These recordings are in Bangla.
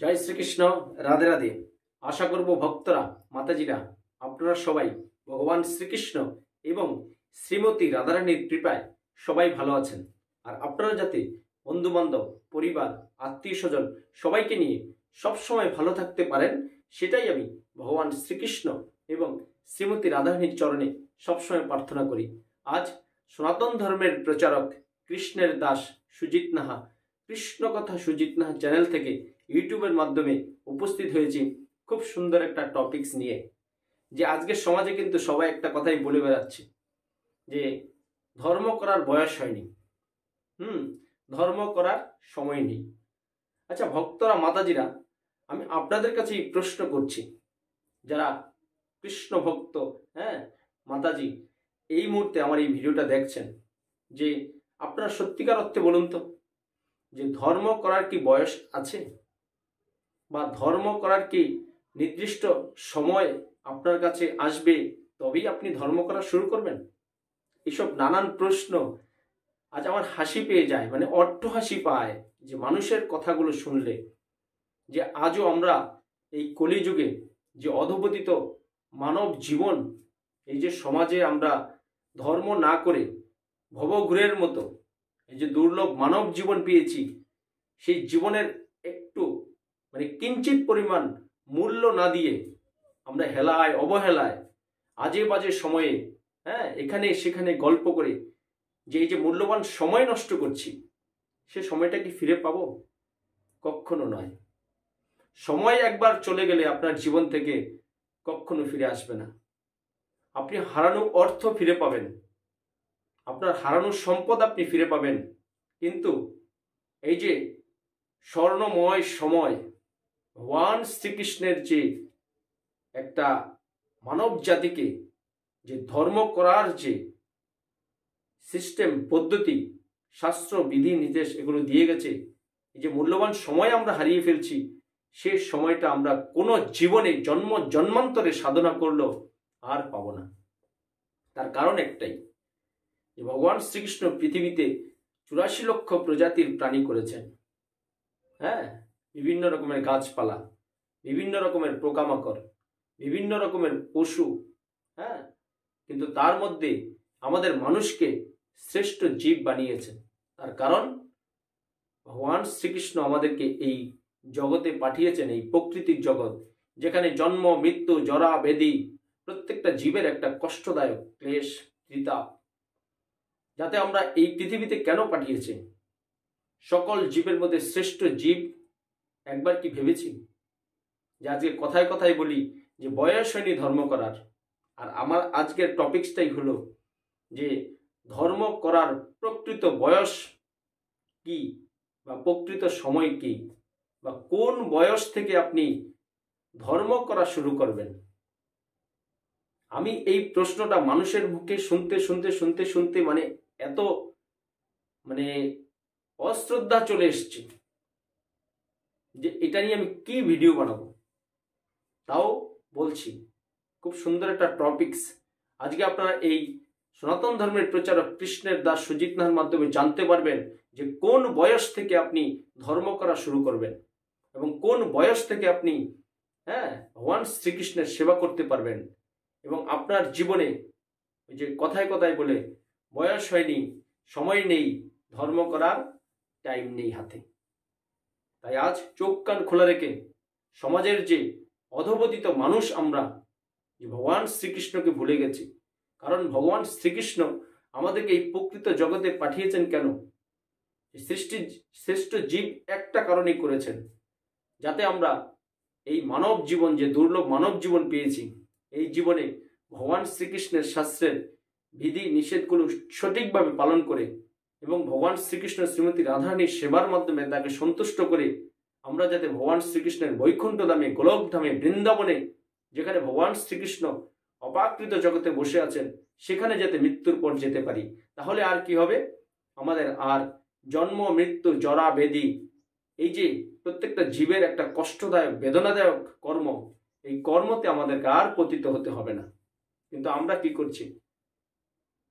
জয় শ্রীকৃষ্ণ। রাধে রাধে। আশা করব ভক্তরা, মাতাজিরা, আপনারা সবাই ভগবান শ্রীকৃষ্ণ এবং শ্রীমতী রাধারানীর কৃপায় সবাই ভালো আছেন। আর আপনারা যাতে বন্ধু বান্ধব, পরিবার, আত্মীয় স্বজন সবাইকে নিয়ে সবসময় ভালো থাকতে পারেন, সেটাই আমি ভগবান শ্রীকৃষ্ণ এবং শ্রীমতী রাধারানীর চরণে সবসময় প্রার্থনা করি। আজ সনাতন ধর্মের প্রচারক কৃষ্ণের দাস সুজিত নাহা, কৃষ্ণ কথা সুজিত নাহা চ্যানেল থেকে ইউটিউবের মাধ্যমে উপস্থিত হয়েছি খুব সুন্দর একটা টপিকস নিয়ে। যে আজকের সমাজে কিন্তু সবাই একটা কথাই বলে বেড়াচ্ছে যে ধর্ম করার বয়স হয়নি, ধর্ম করার সময় নেই। আচ্ছা ভক্তরা, মাতাজিরা, আমি আপনাদের কাছে প্রশ্ন করছি, যারা কৃষ্ণ ভক্ত, মাতাজি এই মুহূর্তে আমার এই ভিডিওটা দেখছেন, যে আপনারা সত্যিকার অর্থে বলুন তো, যে ধর্ম করার কি বয়স আছে, বা ধর্ম করার কি নির্দিষ্ট সময় আপনার কাছে আসবে তবেই আপনি ধর্ম করা শুরু করবেন? এসব নানান প্রশ্ন আজ আমার হাসি পেয়ে যায়, মানে অট্ট হাসি পায় যে মানুষের কথাগুলো শুনলে, যে আজও আমরা এই কলিযুগে যে অধঃপতিত মানব জীবন, এই যে সমাজে আমরা ধর্ম না করে ভবঘুরের মতো এই যে দুর্লভ মানব জীবন পেয়েছি, সেই জীবনের একটু মানে কিঞ্চিত পরিমাণ মূল্য না দিয়ে আমরা হেলায় অবহেলায় আজে বাজে সময়ে এখানে সেখানে গল্প করে যে এই যে মূল্যবান সময় নষ্ট করছি, সে সময়টা কি ফিরে পাবো? কখনো নয়। সময় একবার চলে গেলে আপনার জীবন থেকে কখনো ফিরে আসবে না। আপনি হারানো অর্থ ফিরে পাবেন, আপনার হারানো সম্পদ আপনি ফিরে পাবেন, কিন্তু এই যে স্বর্ণময় সময় ভগবান শ্রীকৃষ্ণের যে একটা মানব জাতিকে যে ধর্ম করার যে সিস্টেম, পদ্ধতি, শাস্ত্র, বিধি, নির্দেশ এগুলো দিয়ে গেছে, এই যে মূল্যবান সময় আমরা হারিয়ে ফেলছি, সে সময়টা আমরা কোনো জীবনে জন্মান্তরে সাধনা করলেও আর পাবো না। তার কারণ একটাই, যে ভগবান শ্রীকৃষ্ণ পৃথিবীতে 84 লক্ষ প্রজাতির প্রাণী করেছেন। বিভিন্ন রকমের গাছপালা, বিভিন্ন রকমের পোকামাকড়, বিভিন্ন রকমের পশু, কিন্তু তার মধ্যে আমাদের মানুষকে শ্রেষ্ঠ জীব বানিয়েছেন। তার কারণ ভগবান শ্রীকৃষ্ণ আমাদেরকে এই জগতে পাঠিয়েছেন, এই প্রকৃতির জগৎ, যেখানে জন্ম, মৃত্যু, জরা, ব্যাধি প্রত্যেকটা জীবের একটা কষ্টদায়ক ক্লেশ, ত্রিতাপ, যাতে আমরা এই পৃথিবীতে কেন পাঠিয়েছে? সকল জীবের মধ্যে শ্রেষ্ঠ জীব একবার কি ভেবেছি? যে আজকে কথায় কথায় বলি যে বয়স হয়নি ধর্ম করার, আর আমার আজকের টপিকসটাই হলো যে ধর্ম করার প্রকৃত বয়স কি, বা প্রকৃত সময় কি, বা কোন বয়স থেকে আপনি ধর্ম করা শুরু করবেন। আমি এই প্রশ্নটা মানুষের মুখে শুনতে শুনতে শুনতে শুনতে মানে এত মানে অশ্রদ্ধা চলে এসছে যে এটা নিয়ে আমি কি ভিডিও বানাবো। তাও বলছি, খুব সুন্দর একটা টপিকস আজকে আপনারা এই সনাতন ধর্মের প্রচারক কৃষ্ণের দাস সুজিত নাহার মাধ্যমে জানতে পারবেন, যে কোন বয়স থেকে আপনি ধর্ম করা শুরু করবেন এবং কোন বয়স থেকে আপনি ভগবান শ্রীকৃষ্ণের সেবা করতে পারবেন, এবং আপনার জীবনে ওই যে কথায় কথায় বলে বয়স হয়নি, সময় নেই, ধর্ম করার টাইম নেই হাতে। তাই আজ চোখ কান খোলা রেখে সমাজের যে অধঃপতিত মানুষ আমরা, যে ভগবান শ্রীকৃষ্ণকে ভুলে গেছি। কারণ ভগবান শ্রীকৃষ্ণ আমাদেরকে এই প্রকৃত জগতে পাঠিয়েছেন কেন? সৃষ্টির শ্রেষ্ঠ জীব একটা কারণেই করেছেন, যাতে আমরা এই মানব জীবন, যে দুর্লভ মানব জীবন পেয়েছি, এই জীবনে ভগবান শ্রীকৃষ্ণের শাস্ত্রের বিধি নিষেধগুলো সঠিকভাবে পালন করে এবং ভগবান শ্রীকৃষ্ণ শ্রীমতী রাধারানীর সেবার মাধ্যমে তাকে সন্তুষ্ট করে আমরা যাতে ভগবান শ্রীকৃষ্ণের বৈকুণ্ঠ ধামে, গোলক ধামে, বৃন্দাবনে, যেখানে ভগবান শ্রীকৃষ্ণ অপাকৃত জগতে বসে আছেন, সেখানে যাতে মৃত্যুর পর যেতে পারি। তাহলে আর কি হবে? আমাদের আর জন্ম, মৃত্যু, জরা, ব্যাধি, এই যে প্রত্যেকটা জীবের একটা কষ্টদায়ক, বেদনাদায়ক কর্ম, এই কর্মতে আমাদেরকে আর পতিত হতে হবে না। কিন্তু আমরা কি করছি?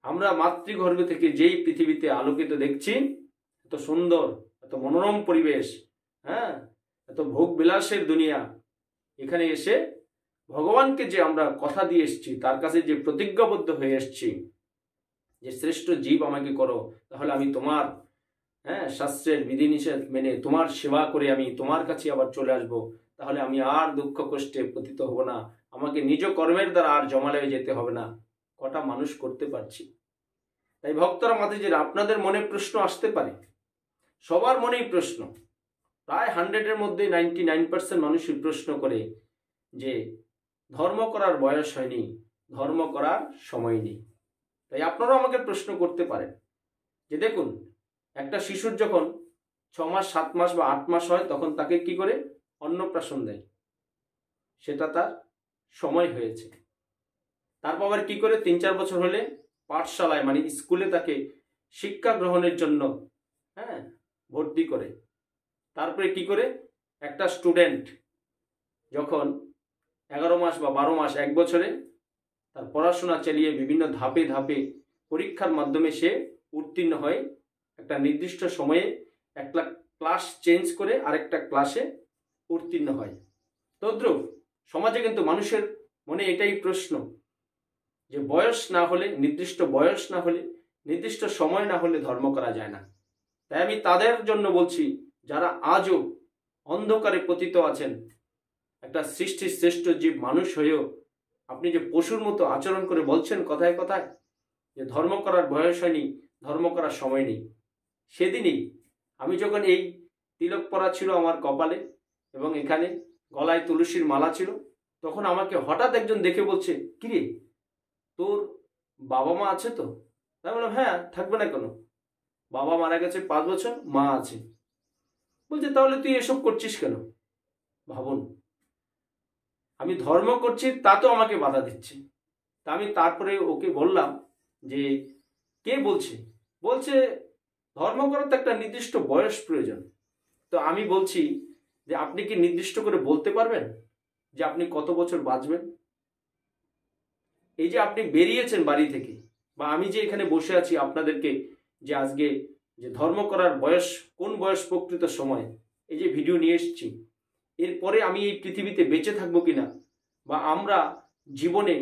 আমরা মাতৃগর্ভ থেকে যেই পৃথিবীতে আলোকিত দেখছি, এত সুন্দর, এত মনোরম পরিবেশ, এত ভোগ বিলাসের দুনিয়া, এখানে এসে ভগবানকে যে আমরা কথা দিয়ে এসেছি, তার কাছে যে প্রতিজ্ঞাবদ্ধ হয়ে এসেছি যে শ্রেষ্ঠ জীব আমাকে করো, তাহলে আমি তোমার শাস্ত্রের বিধিনিষেধ মেনে তোমার সেবা করে আমি তোমার কাছে আবার চলে আসব, তাহলে আমি আর দুঃখ কষ্টে পতিত হব না, আমাকে নিজ কর্মের দ্বারা আর জমালয়ে যেতে হবে না। কটা মানুষ করতে পারছি? তাই ভক্তরা মাতাজিরা, আপনাদের মনে প্রশ্ন আসতে পারে, সবার মনেই প্রশ্ন, প্রায় 100-এর মধ্যে 99% মানুষই প্রশ্ন করে যে ধর্ম করার বয়স হয়নি, ধর্ম করার সময় নেই। তাই আপনারাও আমাকে প্রশ্ন করতে পারেন যে দেখুন, একটা শিশুর যখন 6 মাস 7 মাস বা 8 মাস হয়, তখন তাকে কি করে অন্নপ্রাশন দেয়, সেটা তার সময় হয়েছে। তারপর আবার কি করে 3-4 বছর হলে পাঠশালায় মানে স্কুলে তাকে শিক্ষা গ্রহণের জন্য ভর্তি করে। তারপরে কি করে একটা স্টুডেন্ট যখন 11 মাস বা 12 মাস 1 বছরে তার পড়াশোনা চালিয়ে বিভিন্ন ধাপে ধাপে পরীক্ষার মাধ্যমে সে উত্তীর্ণ হয়, একটা নির্দিষ্ট সময়ে একটা ক্লাস চেঞ্জ করে আরেকটা ক্লাসে উত্তীর্ণ হয়। তদ্রূপ সমাজে কিন্তু মানুষের মনে এটাই প্রশ্ন যে বয়স না হলে, নির্দিষ্ট বয়স না হলে, নির্দিষ্ট সময় না হলে ধর্ম করা যায় না। তাই আমি তাদের জন্য বলছি, যারা আজও অন্ধকারে পতিত আছেন, একটা সৃষ্টির শ্রেষ্ঠ জীব মানুষ হয়েও আপনি যে পশুর মতো আচরণ করে বলছেন কথায় কথায় যে ধর্ম করার বয়স হয়নি, ধর্ম করার সময় নেই। সেদিনই আমি যখন এই তিলক পরা ছিল আমার কপালে এবং এখানে গলায় তুলসীর মালা ছিল, তখন আমাকে হঠাৎ একজন দেখে বলছে, কিরে তোর বাবা মা আছে তো? তাই বললাম, হ্যাঁ, থাকবে না কেন, বাবা মারা গেছে 5 বছর, মা আছে। বলছে তাহলে তুই এসব করছিস কেন? ভাবুন, আমি ধর্ম করছি, তা তো আমাকে বাধা দিচ্ছে। তা আমি তারপরে ওকে বললাম যে কে বলছে? বলছে ধর্ম করার তো একটা নির্দিষ্ট বয়স প্রয়োজন। তো আমি বলছি যে আপনি কি নির্দিষ্ট করে বলতে পারবেন যে আপনি কত বছর বাঁচবেন? এই যে আপনি বেরিয়েছেন বাড়ি থেকে, বা আমি যে এখানে বসে আছি আপনাদেরকে যে আজকে যে ধর্ম করার বয়স, কোন বয়স প্রকৃত সময়, এই যে ভিডিও নিয়ে এসেছি, এরপরে আমি এই পৃথিবীতে বেঁচে থাকবো কিনা, বা আমরা জীবনে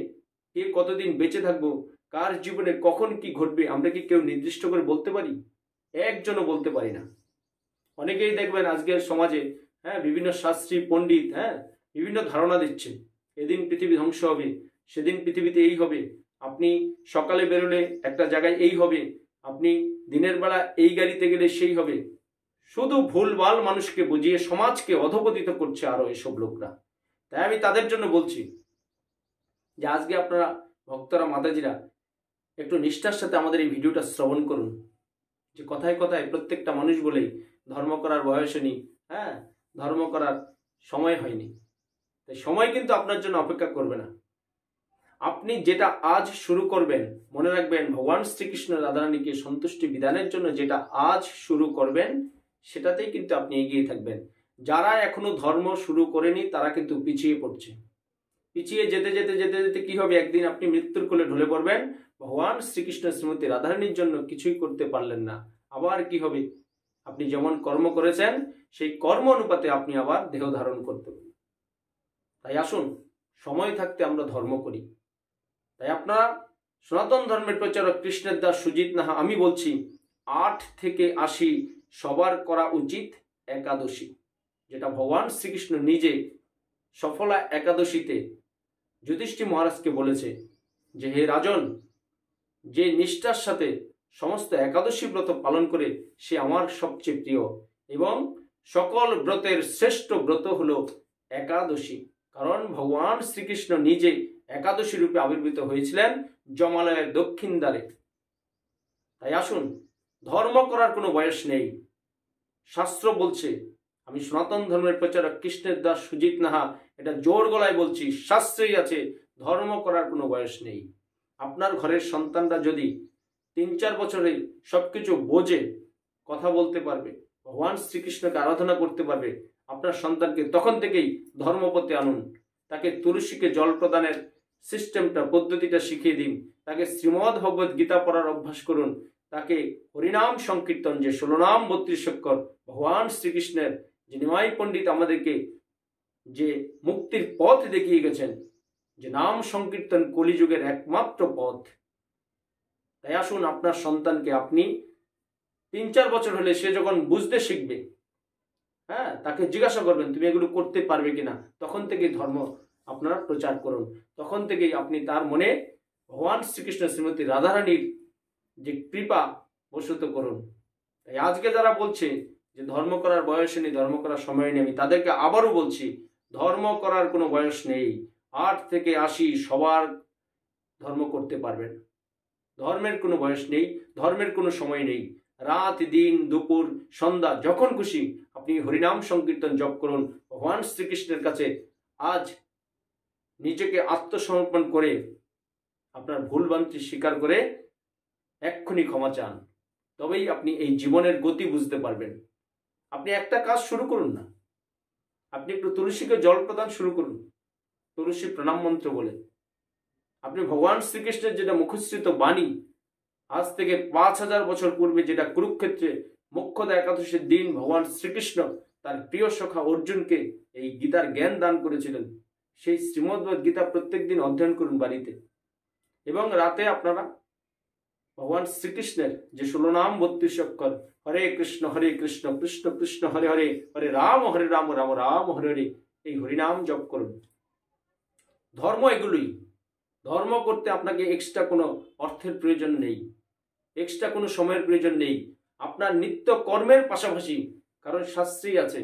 কে কতদিন বেঁচে থাকবো, কার জীবনে কখন কি ঘটবে, আমরা কি কেউ নির্দিষ্ট করে বলতে পারি? একজনও বলতে পারি না। অনেকেই দেখবেন আজকের সমাজে বিভিন্ন শাস্ত্রী পণ্ডিত বিভিন্ন ধারণা দিচ্ছে, এদিন পৃথিবী ধ্বংস হবে, সেদিন পৃথিবীতে এই হবে, আপনি সকালে বেরোলে একটা জায়গায় এই হবে, আপনি দিনের বেলা এই গাড়িতে গেলে সেই হবে। শুধু ভুলভাল মানুষকে বুঝিয়ে সমাজকে অধপতিত করছে আরো এসব লোকরা। তাই আমি তাদের জন্য বলছি যে আজকে আপনারা ভক্তরা মাতাজিরা একটু নিষ্ঠার সাথে আমাদের এই ভিডিওটা শ্রবণ করুন। যে কথায় কথায় প্রত্যেকটা মানুষ বলেই ধর্ম করার বয়স নেই, ধর্ম করার সময় হয়নি। তাই সময় কিন্তু আপনার জন্য অপেক্ষা করবে না। আপনি যেটা আজ শুরু করবেন, মনে রাখবেন ভগবান শ্রীকৃষ্ণ রাধারানীকে সন্তুষ্টি বিধানের জন্য যেটা আজ শুরু করবেন, সেটাতেই কিন্তু আপনি এগিয়ে থাকবেন। যারা এখনো ধর্ম শুরু করেনি তারা কিন্তু পিছিয়ে পড়ছে। পিছিয়ে যেতে যেতে যেতে যেতে কি হবে, একদিন আপনি মৃত্যুর কোলে ঢলে পড়বেন, ভগবান শ্রীকৃষ্ণ শ্রীমতী রাধারানীর জন্য কিছুই করতে পারলেন না। আবার কি হবে, আপনি যেমন কর্ম করেছেন সেই কর্ম অনুপাতে আপনি আবার দেহ ধারণ করতে পারবেন। তাই আসুন, সময় থাকতে আমরা ধর্ম করি। তাই আপনারা সনাতন ধর্মের প্রচারক কৃষ্ণের দাস সুজিত নাহা আমি বলছি, 8 থেকে 80 সবার করা উচিত একাদশী, যেটা ভগবান শ্রীকৃষ্ণ নিজে সফলা একাদশীতে যুধিষ্ঠির মহারাজকে বলেছে যে হে রাজন, যে নিষ্ঠার সাথে সমস্ত একাদশী ব্রত পালন করে সে আমার সবচেয়ে প্রিয়, এবং সকল ব্রতের শ্রেষ্ঠ ব্রত হলো একাদশী। কারণ ভগবান শ্রীকৃষ্ণ নিজে একাদশী রূপে আবির্ভূত হয়েছিলেন জমালয়ের দক্ষিণ দ্বারে। তাই আসুন, ধর্ম করার কোনো বয়স নেই। শাস্ত্র বলছে, আমি সনাতন ধর্মের প্রচারক কৃষ্ণের দাস সুজিত নাহা এটা জোর গলায় বলছি, শাস্ত্রেই আছে ধর্ম করার কোনো বয়স নেই। আপনার ঘরের সন্তানরা যদি 3-4 বছরে সবকিছু বোঝে, কথা বলতে পারবে, ভগবান শ্রীকৃষ্ণকে আরাধনা করতে পারবে, আপনার সন্তানকে তখন থেকেই ধর্মপথে আনুন। তাকে তুলসীকে জল প্রদানের সিস্টেমটা, পদ্ধতিটা শিখিয়ে দিন। তাকে শ্রীমদ্ ভগবত গীতা পড়ার অভ্যাস করুন। তাকে হরিনাম সংকীর্তন, যে 16 নাম 32 অক্ষর ভগবান শ্রীকৃষ্ণের যে নিমাই পণ্ডিত আমাদেরকে যে মুক্তির পথ দেখিয়ে গেছেন, যে নাম সংকীর্তন কলিযুগের একমাত্র পথ। তাই আসুন, আপনার সন্তানকে আপনি 3-4 বছর হলে সে যখন বুঝতে শিখবে, হ্যাঁ, তাকে জিজ্ঞাসা করবেন তুমি এগুলো করতে পারবে কিনা। তখন থেকেই ধর্ম আপনারা প্রচার করুন, তখন থেকেই আপনি তার মনে ভগবান শ্রীকৃষ্ণ শ্রীমতী রাধারানীর যে কৃপা বসত করুন। তাই আজকে যারা বলছে যে ধর্ম করার বয়স নেই, ধর্ম করার সময় নেই, আমি তাদেরকে আবারও বলছি, ধর্ম করার কোনো বয়স নেই। 8 থেকে 80 সবার ধর্ম করতে পারবেন। ধর্মের কোনো বয়স নেই, ধর্মের কোনো সময় নেই। রাত, দিন, দুপুর, সন্ধ্যা, যখন খুশি আপনি হরিনাম সংকীর্তন জপ করুন। ভগবান শ্রীকৃষ্ণের কাছে আজ নিজেকে আত্মসমর্পণ করে আপনার ভুলভ্রান্তি স্বীকার করে এক্ষুনি ক্ষমা চান, তবেই আপনি এই জীবনের গতি বুঝতে পারবেন। আপনি একটা কাজ শুরু করুন না, আপনি একটু তুলসীকে জল প্রদান শুরু করুন, তুলসী প্রণাম মন্ত্র বলে। আপনি ভগবান শ্রীকৃষ্ণের যেটা মুখশ্রিত বাণী, আজ থেকে 5000 বছর পূর্বে যেটা কুরুক্ষেত্রে মোক্ষদা একাদশীর দিন ভগবান শ্রীকৃষ্ণ তার প্রিয় সখা অর্জুনকে এই গীতার জ্ঞান দান করেছিলেন, সেই শ্রীমদ্ভগবৎ গীতা প্রত্যেক দিন অধ্যয়ন করুন বাড়িতে। এবং রাতে আপনারা ভগবান শ্রীকৃষ্ণের যে 16 নাম 32 অক্ষর, হরে কৃষ্ণ কৃষ্ণ কৃষ্ণ হরে হরে, হরে রাম রাম রাম হরে হরে, এই হরিনাম জপ করুন। ধর্ম এগুলোই। ধর্ম করতে আপনাকে এক্সট্রা কোনো অর্থের প্রয়োজন নেই, এক্সট্রা কোনো সময়ের প্রয়োজন নেই। আপনার নিত্য কর্মের পাশাপাশি, কারণ শাস্ত্রেই আছে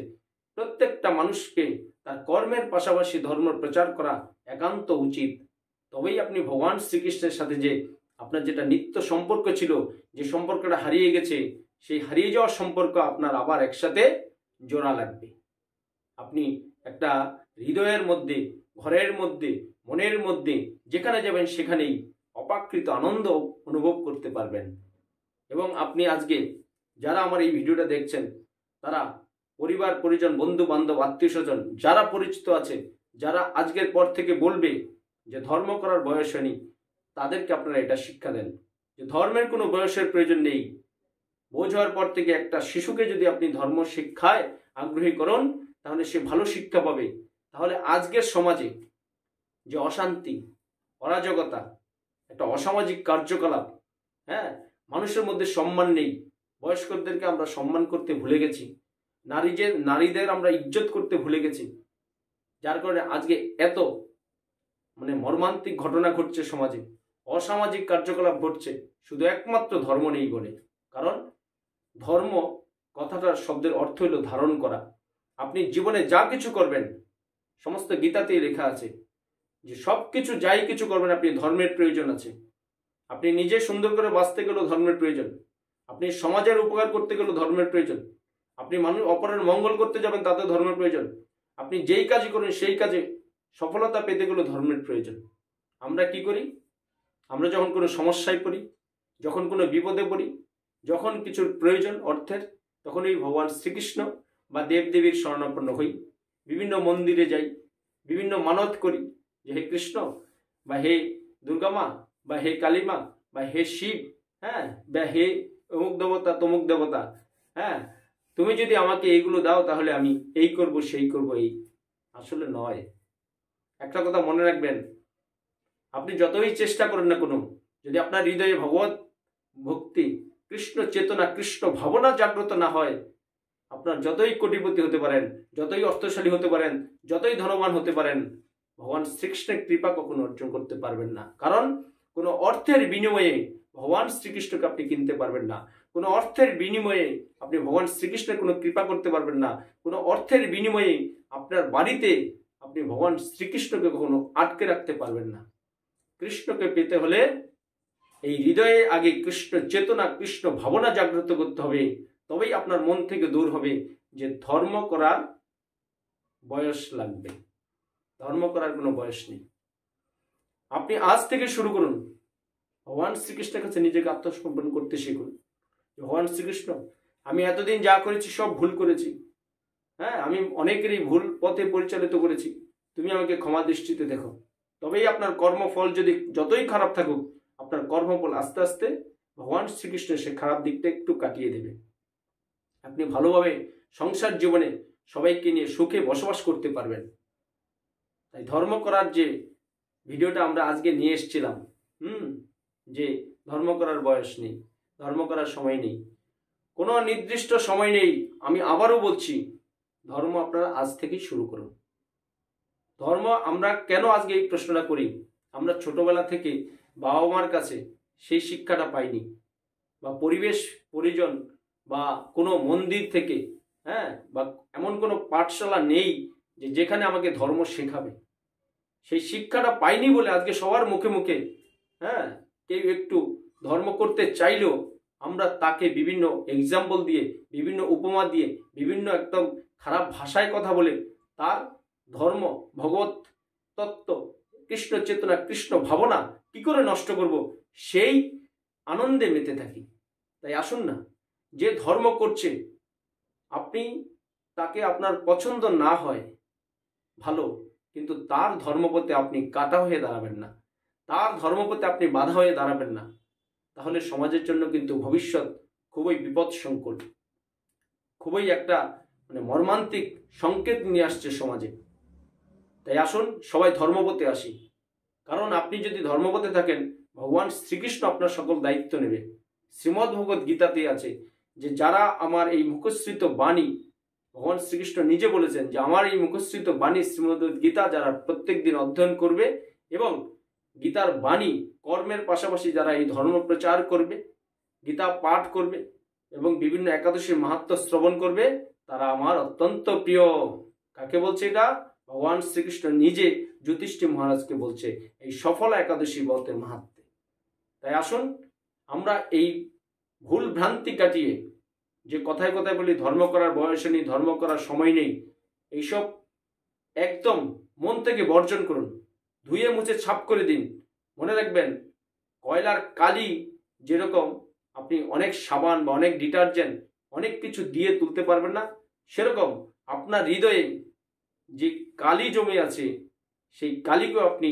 প্রত্যেকটা মানুষকে তার কর্মের পাশাপাশি ধর্ম প্রচার করা একান্ত উচিত। তবেই আপনি ভগবান শ্রীকৃষ্ণের সাথে যে আপনার যেটা নিত্য সম্পর্ক ছিল, যে সম্পর্কটা হারিয়ে গেছে, সেই হারিয়ে যাওয়ার সম্পর্ক আপনার আবার একসাথে জোড়া লাগবে। আপনি একটা হৃদয়ের মধ্যে, ঘরের মধ্যে, মনের মধ্যে যেখানে যাবেন সেখানেই অপাকৃত আনন্দ অনুভব করতে পারবেন। এবং আপনি আজকে যারা আমার এই ভিডিওটা দেখছেন, তারা পরিবার পরিজন, বন্ধু বান্ধব, আত্মীয় স্বজন যারা পরিচিত আছে, যারা আজকের পর থেকে বলবে যে ধর্ম করার বয়স হয়নি, তাদেরকে আপনারা এটা শিক্ষা দেন যে ধর্মের কোনো বয়সের প্রয়োজন নেই। বোঝ হওয়ার পর থেকে একটা শিশুকে যদি আপনি ধর্ম শিক্ষায় আগ্রহী করুন, তাহলে সে ভালো শিক্ষা পাবে। তাহলে আজকের সমাজে যে অশান্তি, অরাজকতা, একটা অসামাজিক কার্যকলাপ, হ্যাঁ, মানুষের মধ্যে সম্মান নেই, বয়স্কদেরকে আমরা সম্মান করতে ভুলে গেছি, নারীদের আমরা ইজ্জত করতে ভুলে গেছি, যার কারণে আজকে এত মর্মান্তিক ঘটনা ঘটছে সমাজে, অসামাজিক কার্যকলাপ ঘটছে, শুধু একমাত্র ধর্ম নেই বলে। কারণ ধর্ম কথাটার শব্দের অর্থ হলো ধারণ করা। আপনি জীবনে যা কিছু করবেন, সমস্ত গীতাতেই লেখা আছে যে সব কিছু যাই কিছু করবেন আপনি ধর্মের প্রয়োজন আছে। আপনি নিজে সুন্দর করে বাঁচতে গেলেও ধর্মের প্রয়োজন, আপনি সমাজের উপকার করতে গেলেও ধর্মের প্রয়োজন, আপনি মানুষ অপরের মঙ্গল করতে যাবেন তাতে ধর্মের প্রয়োজন, আপনি যেই কাজই করেন সেই কাজে সফলতা পেতে গেলেও ধর্মের প্রয়োজন। আমরা কি করি? আমরা যখন কোনো সমস্যায় পড়ি, যখন কোনো বিপদে পড়ি, যখন কিছুর প্রয়োজন অর্থের, তখনই ভগবান শ্রীকৃষ্ণ বা দেবদেবীর শরণাপন্ন হই, বিভিন্ন মন্দিরে যাই, বিভিন্ন মানত করি যে হে কৃষ্ণ বা হে দুর্গা মা বা হে কালী মা বা হে শিব, হ্যাঁ, বা হে অমুক দেবতা তমুক দেবতা, হ্যাঁ, তুমি যদি আমাকে এইগুলো দাও তাহলে আমি এই করব সেই করব। এই আসলে নয়। একটা কথা মনে রাখবেন, আপনি যতই চেষ্টা করেন না কোনো, যদি আপনার হৃদয়ে ভগবত ভক্তি, কৃষ্ণ চেতনা, কৃষ্ণ ভাবনা জাগ্রত না হয়, আপনার যতই কোটিপতি হতে পারেন, যতই অর্থশালী হতে পারেন, যতই ধনবান হতে পারেন, ভগবান শ্রীকৃষ্ণের কৃপা কখনো অর্জন করতে পারবেন না। কারণ কোনো অর্থের বিনিময়ে ভগবান শ্রীকৃষ্ণকে আপনি কিনতে পারবেন না, কোনো অর্থের বিনিময়ে আপনি ভগবান শ্রীকৃষ্ণের কোনো কৃপা করতে পারবেন না, কোনো অর্থের বিনিময়ে আপনার বাড়িতে আপনি ভগবান শ্রীকৃষ্ণকে কখনো আটকে রাখতে পারবেন না। কৃষ্ণকে পেতে হলে এই হৃদয়ে আগে কৃষ্ণ চেতনা, কৃষ্ণ ভাবনা জাগ্রত করতে হবে, তবেই আপনার মন থেকে দূর হবে যে ধর্ম করার বয়স লাগবে। ধর্ম করার কোনো বয়স নেই। আপনি আজ থেকে শুরু করুন, ভগবান শ্রীকৃষ্ণের কাছে নিজেকে আত্মসমর্পণ করতে শিখুন। ভগবান শ্রীকৃষ্ণ, আমি এতদিন যা করেছি সব ভুল করেছি, হ্যাঁ, আমি অনেকেরই ভুল পথে পরিচালিত করেছি, তুমি আমাকে ক্ষমা দৃষ্টিতে দেখো। তবেই আপনার কর্মফল যদি যতই খারাপ থাকুক, আপনার কর্মফল আস্তে আস্তে ভগবান শ্রীকৃষ্ণ সে খারাপ দিকটা একটু কাটিয়ে দেবে। আপনি ভালোভাবে সংসার জীবনে সবাইকে নিয়ে সুখে বসবাস করতে পারবেন। তাই ধর্ম করার যে ভিডিওটা আমরা আজকে নিয়ে এসেছিলাম, যে ধর্ম করার বয়স নেই, ধর্ম করার সময় নেই, কোনো নির্দিষ্ট সময় নেই। আমি আবারও বলছি, ধর্ম আপনারা আজ থেকেই শুরু করুন। ধর্ম আমরা কেন আজকে এই প্রশ্নটা করি? আমরা ছোটবেলা থেকে বাবা মার কাছে সেই শিক্ষাটা পাইনি, বা পরিবেশ পরিজন বা কোনো মন্দির থেকে, বা এমন কোনো পাঠশালা নেই যে যেখানে আমাকে ধর্ম শেখাবে। সেই শিক্ষাটা পাইনি বলে আজকে সবার মুখে মুখে কেউ একটু ধর্ম করতে চাইলেও আমরা তাকে বিভিন্ন এক্সাম্পল দিয়ে, বিভিন্ন উপমা দিয়ে, বিভিন্ন একদম খারাপ ভাষায় কথা বলে তার ধর্ম, ভগবত তত্ত্ব, কৃষ্ণ চেতনা, কৃষ্ণ ভাবনা কি করে নষ্ট করব, সেই আনন্দে মেতে থাকি। তাই আসুন না, যে ধর্ম করছে আপনি তাকে আপনার পছন্দ না হয় ভালো, কিন্তু তার ধর্মপথে আপনি কাটা হয়ে দাঁড়াবেন না, তার ধর্মপথে আপনি বাধা হয়ে দাঁড়াবেন না। তাহলে সমাজের জন্য কিন্তু ভবিষ্যৎ খুবই বিপদসংকুল, খুবই একটা মর্মান্তিক সংকেত নিয়ে আসছে সমাজে। তাই আসুন সবাই ধর্মপথে আসি, কারণ আপনি যদি ধর্মপথে থাকেন ভগবান শ্রীকৃষ্ণ আপনার সকল দায়িত্ব নেবে। শ্রীমদ্ ভগবত গীতাতে আছে যে যারা আমার এই মুখশ্রিত বাণী, ভগবান শ্রীকৃষ্ণ নিজে বলেছেন যে আমার এই মুখশ্রিত বাণী শ্রীমদ্ গীতা যারা প্রত্যেক দিন অধ্যয়ন করবে এবং গীতার বাণী কর্মের পাশাপাশি যারা এই ধর্ম প্রচার করবে, গীতা পাঠ করবে এবং বিভিন্ন একাদশীর মাহাত্ম্য শ্রবণ করবে, তারা আমার অত্যন্ত প্রিয়। কাকে বলছে এটা? ভগবান শ্রীকৃষ্ণ নিজে যুধিষ্ঠির মহারাজকে বলছে এই সফল একাদশী ব্রতের মাহাত্ম্যে। তাই আসুন আমরা এই ভুল ভ্রান্তি কাটিয়ে, যে কথায় কথায় বলি ধর্ম করার বয়স নেই, ধর্ম করার সময় নেই, এইসব একদম মন থেকে বর্জন করুন, ধুয়ে মুছে ছাপ করে দিন। মনে রাখবেন, কয়লার কালি যেরকম আপনি অনেক সাবান বা অনেক ডিটারজেন্ট অনেক কিছু দিয়ে তুলতে পারবেন না, সেরকম আপনার হৃদয়ে যে কালি জমে আছে সেই কালিকেও আপনি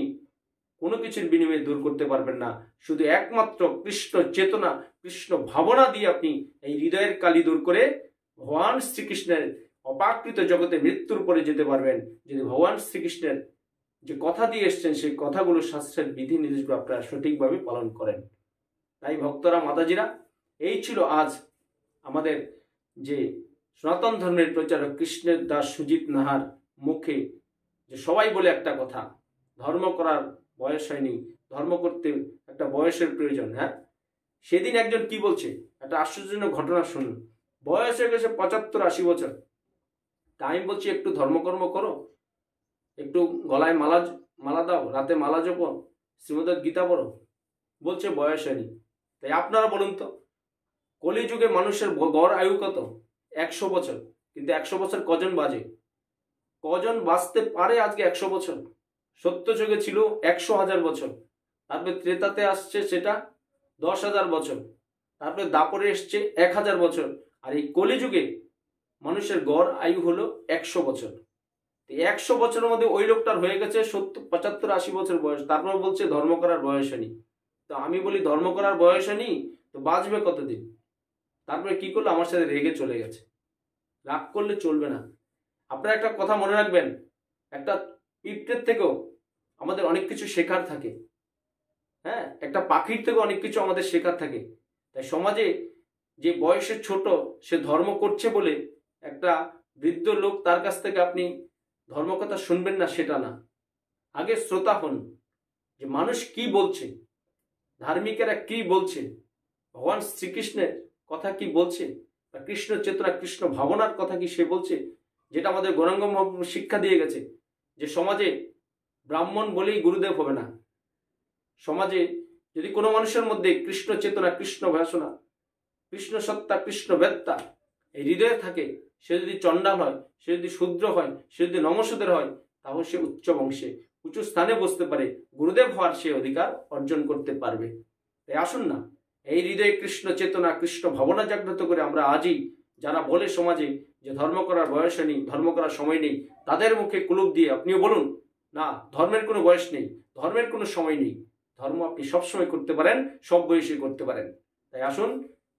কোনো কিছুর বিনিময়ে দূর করতে পারবেন না। শুধু একমাত্র কৃষ্ণ চেতনা, কৃষ্ণ ভাবনা দিয়ে আপনি এই হৃদয়ের কালি দূর করে ভগবান শ্রীকৃষ্ণের অপাকৃত জগতে মৃত্যুর পরে যেতে পারবেন, যদি ভগবান শ্রীকৃষ্ণের যে কথা দিয়ে এসছেন সেই কথাগুলো, শাস্ত্রের বিধি নির্দেশগুলো আপনারা সঠিকভাবে পালন করেন। তাই ভক্তরা, মাতাজিরা, এই ছিল আজ আমাদের যে সনাতন ধর্মের প্রচারক কৃষ্ণের দাস সুজিত নাহার মুখে যে সবাই বলে একটা কথা, ধর্ম করার বয়স হয়নি, ধর্ম করতে একটা বয়সের প্রয়োজন। সেদিন একজন কি বলছে, একটা আশ্চর্যজনক ঘটনা শুনুন। বয়স হয়ে গেছে 75-80 বছর, তা আমি বলছি একটু ধর্মকর্ম করো, একটু গলায় মালা দাও, রাতে মালা জপো, শ্রীমদ্ গীতা পড়ো, বলছে বয়স হয়নি। তাই আপনারা বলুন তো, কলিযুগে মানুষের গড় আয়ু কত? 100 বছর। কিন্তু 100 বছর কজন বাজে? কজন বাঁচতে পারে আজকে 100 বছর? সত্য যুগে ছিল 100,000 বছর, তারপরে ত্রেতাতে আসছে সেটা 10,000 বছর, তারপরে দাপরে এসছে 1,000 বছর, আর এই কলিযুগে মানুষের গড় আয়ু হলো 100 বছর। 100 বছরের মধ্যে ওই লোকটার হয়ে গেছে 70, 75, 80 বছর বয়স, তারপর বলছে ধর্ম করার বয়স হয়নি। তো আমি বলি ধর্ম করার বয়স হয়নি তো বাঁচবে কতদিন? তারপরে কি করলো? আমার সাথে রেগে চলে গেছে। রাগ করলে চলবে না। আপনারা একটা কথা মনে রাখবেন, একটা পিঁপড়ের থেকেও আমাদের অনেক কিছু শেখার থাকে, একটা পাখির থেকেও অনেক কিছু আমাদের শেখার থাকে। তাই সমাজে যে বয়সে ছোট সে ধর্ম করছে বলে একটা বৃদ্ধ লোক, তার কাছ থেকে আপনি ধর্মকথা শুনবেন না সেটা না। আগে শ্রোতা হন, যে মানুষ কি বলছে, ধার্মিকেরা কি বলছে, ভগবান শ্রীকৃষ্ণের কথা কি বলছে, কৃষ্ণ চেতনা, কৃষ্ণ ভাবনার কথা কি সে বলছে, যেটা আমাদের গৌরাঙ্গ মহাপ্রভু শিক্ষা দিয়ে গেছে যে সমাজে ব্রাহ্মণ বলেই গুরুদেব হবে না। সমাজে যদি কোনো মানুষের মধ্যে কৃষ্ণ চেতনা, কৃষ্ণ ভাষণা, কৃষ্ণ সত্তা, কৃষ্ণ বেত্তা এই হৃদয়ে থাকে, সে যদি চণ্ডাল হয়, সে যদি শূদ্র হয়, সে যদি নমশূদ্র হয়, তাহলে সে উচ্চ বংশে উঁচু স্থানে বসতে পারে, গুরুদেব হওয়ার সে অধিকার অর্জন করতে পারবে। তাই আসুন না, এই হৃদয়ে কৃষ্ণ চেতনা, কৃষ্ণ ভাবনা জাগ্রত করে আমরা আজই যারা বলে সমাজে যে ধর্ম করার বয়স নেই, ধর্ম করার সময় নেই, তাদের মুখে কুলুপ দিয়ে আপনিও বলুন না, ধর্মের কোনো বয়স নেই, ধর্মের কোনো সময় নেই, ধর্ম আপনি সবসময় করতে পারেন, সব বয়সে করতে পারেন। তাই আসুন,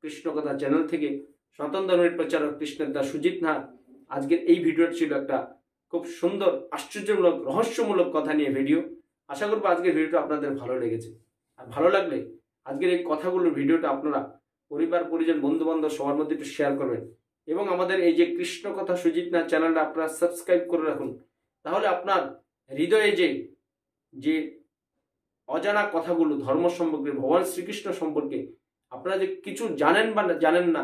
কৃষ্ণ কথা চ্যানেল থেকে সনাতন ধর্মের প্রচারক কৃষ্ণের দাস সুজিত নাহার আজকের এই ভিডিওটা ছিল একটা খুব সুন্দর, আশ্চর্যমূলক, রহস্যমূলক কথা নিয়ে ভিডিও। আশা করবো আজকের ভিডিওটা আপনাদের ভালো লেগেছে। আর ভালো লাগলে আজকের এই কথাগুলোর ভিডিওটা আপনারা পরিবার, পরিজন, বন্ধু বান্ধব সবার মধ্যে একটু শেয়ার করবেন এবং আমাদের এই যে কৃষ্ণ কথা সুজিত নাথ চ্যানেলটা আপনারা সাবস্ক্রাইব করে রাখুন। তাহলে আপনার হৃদয়ে যে অজানা কথাগুলো ধর্ম সম্পর্কে, ভগবান শ্রীকৃষ্ণ সম্পর্কে আপনারা যে কিছু জানেন বা জানেন না,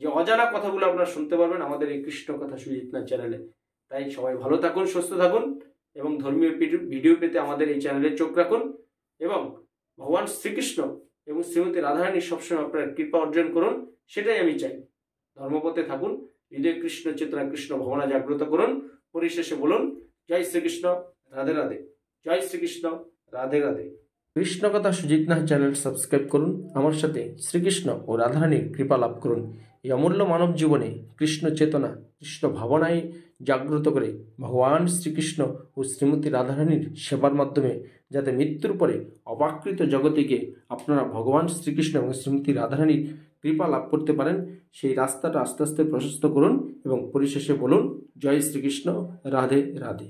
যে অজানা কথাগুলো আপনারা শুনতে পারবেন আমাদের এই কৃষ্ণ কথা সুজিত নাথ চ্যানেলে। তাই সবাই ভালো থাকুন, সুস্থ থাকুন এবং ধর্মীয় ভিডিও পেতে আমাদের এই চ্যানেলে চোখ রাখুন এবং ভগবান শ্রীকৃষ্ণ এবং শ্রীমতী রাধারানী সবসময় আপনার কৃপা অর্জন করুন, সেটাই আমি চাই। ধর্মপথে থাকুন, হৃদয় কৃষ্ণ চেতনা, কৃষ্ণ ভাবনা জাগ্রত করুন। পরিশেষে বলুন, জয় শ্রীকৃষ্ণ, রাধে রাধে। জয় শ্রীকৃষ্ণ, রাধে রাধে। কৃষ্ণ কথা সুজিত নাথ চ্যানেল সাবস্ক্রাইব করুন, আমার সাথে শ্রীকৃষ্ণ ও রাধারানীর কৃপা লাভ করুন। এই অমূল্য মানব জীবনে কৃষ্ণ চেতনা, কৃষ্ণ ভাবনায় জাগ্রত করে ভগবান শ্রীকৃষ্ণ ও শ্রীমতী রাধারানীর সেবার মাধ্যমে যাতে মৃত্যুর পরে অবাকৃত জগতে গিয়ে আপনারা ভগবান শ্রীকৃষ্ণ এবং শ্রীমতী রাধারানীর কৃপা লাভ করতে পারেন, সেই রাস্তাটা আস্তে আস্তে প্রশস্ত করুন এবং পরিশেষে বলুন, জয় শ্রীকৃষ্ণ, রাধে রাধে।